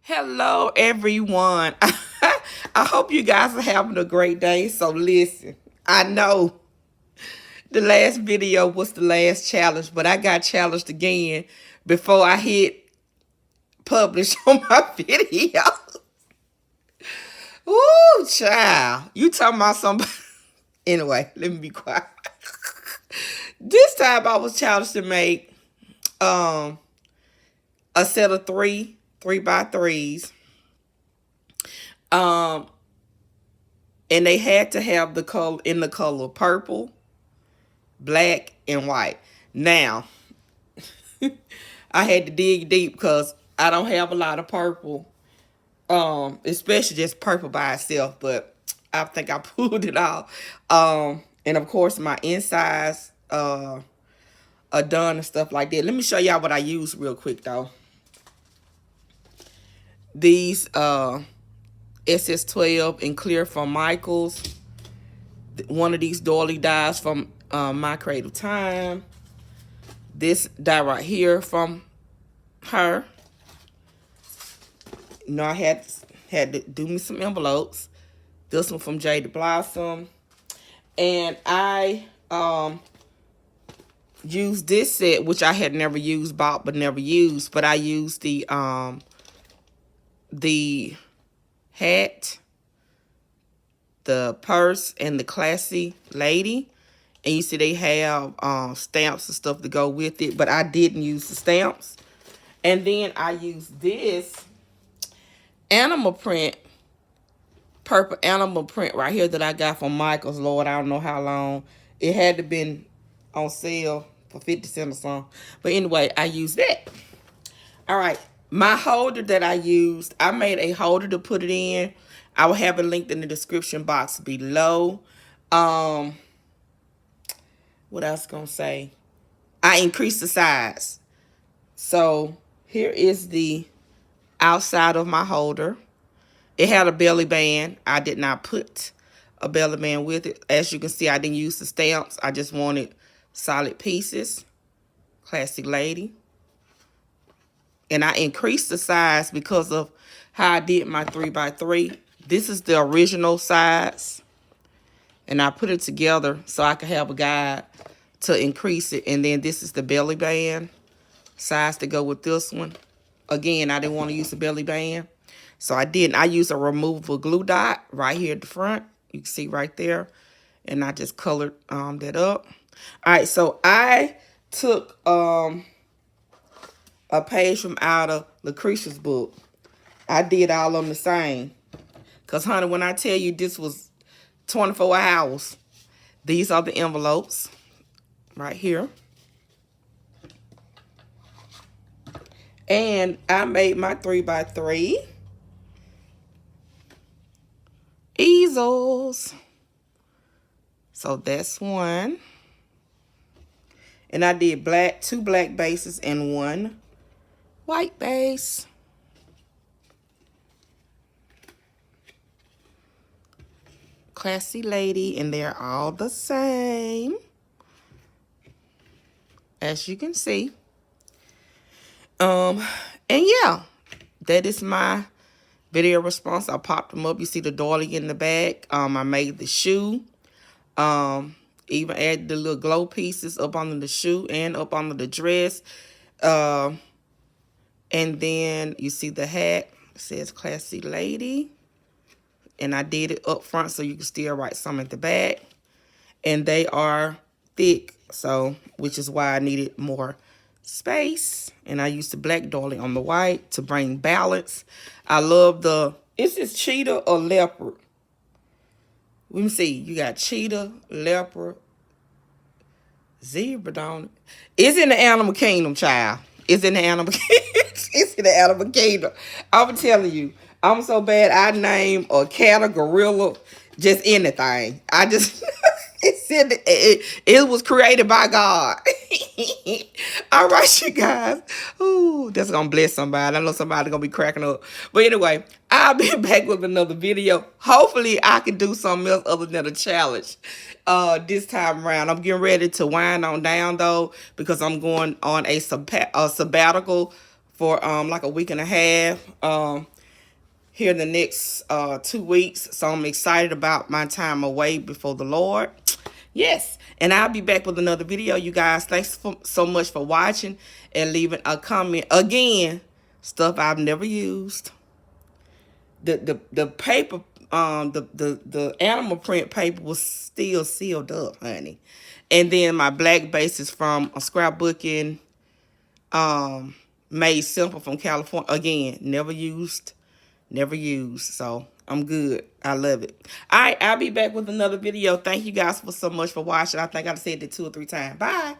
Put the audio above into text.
Hello, everyone. I hope you guys are having a great day. So, listen, I know the last video was the last challenge, but I got challenged again before I hit publish on my video. Ooh, child. You talking about somebody. Anyway, let me be quiet. This time I was challenged to make um a set of three by threes. Um and they had to have the color in the color purple, black, and white. Now, I had to dig deep because I don't have a lot of purple, especially just purple by itself, but I think I pulled it off. And of course, my insides are done and stuff like that. Let me show y'all what I use real quick, though. These SS12 in clear from Michaels. One of these doily dies from My Creative Time. This die right here from her. You know, I had to do me some envelopes. This one from Jade Blossom. And I used this set, which I had never used, bought but never used. But I used the hat, the purse, and the classy lady. And you see they have stamps and stuff to go with it. But I didn't use the stamps. And then I used this animal print, purple animal print right here that I got from Michael's. Lord, I don't know how long. It had to been on sale for 50 cents or something. But anyway, I used that. All right. My holder that I used, I made a holder to put it in. I will have it linked in the description box below. What else gonna say? I increased the size. So here is the outside of my holder. It had a belly band. I did not put a belly band with it. As you can see, I didn't use the stamps. I just wanted solid pieces. Classic lady. And I increased the size because of how I did my 3x3. This is the original size. And I put it together so I could have a guide to increase it. And then this is the belly band size to go with this one. Again, I didn't want to use the belly band. So I didn't. I used a removable glue dot right here at the front. You can see right there. And I just colored that up. All right, so I took a page from out of Lucretia's book. I did all of them the same. Because, honey, when I tell you this was 24 hours, these are the envelopes right here. And I made my 3x3 easels. So that's one. And I did two black bases and one white base. Classy lady, and they're all the same, as you can see. And yeah, that is my video response. I popped them up. You see the doily in the back. I made the shoe. Even added the little glow pieces up under the shoe and up under the dress. And then you see the hat. It says classy lady. And I did it up front so you can still write some at the back. And they are thick, so which is why I needed more space. And I used the black doily on the white to bring balance. I love is this cheetah or leopard? Let me see. You got cheetah, leopard, zebra, don't it? It's in the animal kingdom, child. It's in the animal kingdom. It's in the animal kingdom. I'm telling you, I'm so bad. I name a cat, a gorilla, just anything. I just it was created by God. All right, you guys. Ooh, that's gonna bless somebody. I know somebody gonna be cracking up. But anyway, I'll be back with another video. Hopefully, I can do something else other than a challenge this time around. I'm getting ready to wind on down though because I'm going on a sabbatical for like a week and a half. here in the next 2 weeks. So I'm excited about my time away before the Lord. Yes, and I'll be back with another video, you guys. Thanks so much for watching and leaving a comment. Again, stuff I've never used. The paper, the animal print paper was still sealed up, honey. And then my black base is from a scrapbooking, made simple from California. Again, never used. So I'm good. I love it. All right, I'll be back with another video. Thank you guys so much for watching. I think I've said it 2 or 3 times. Bye.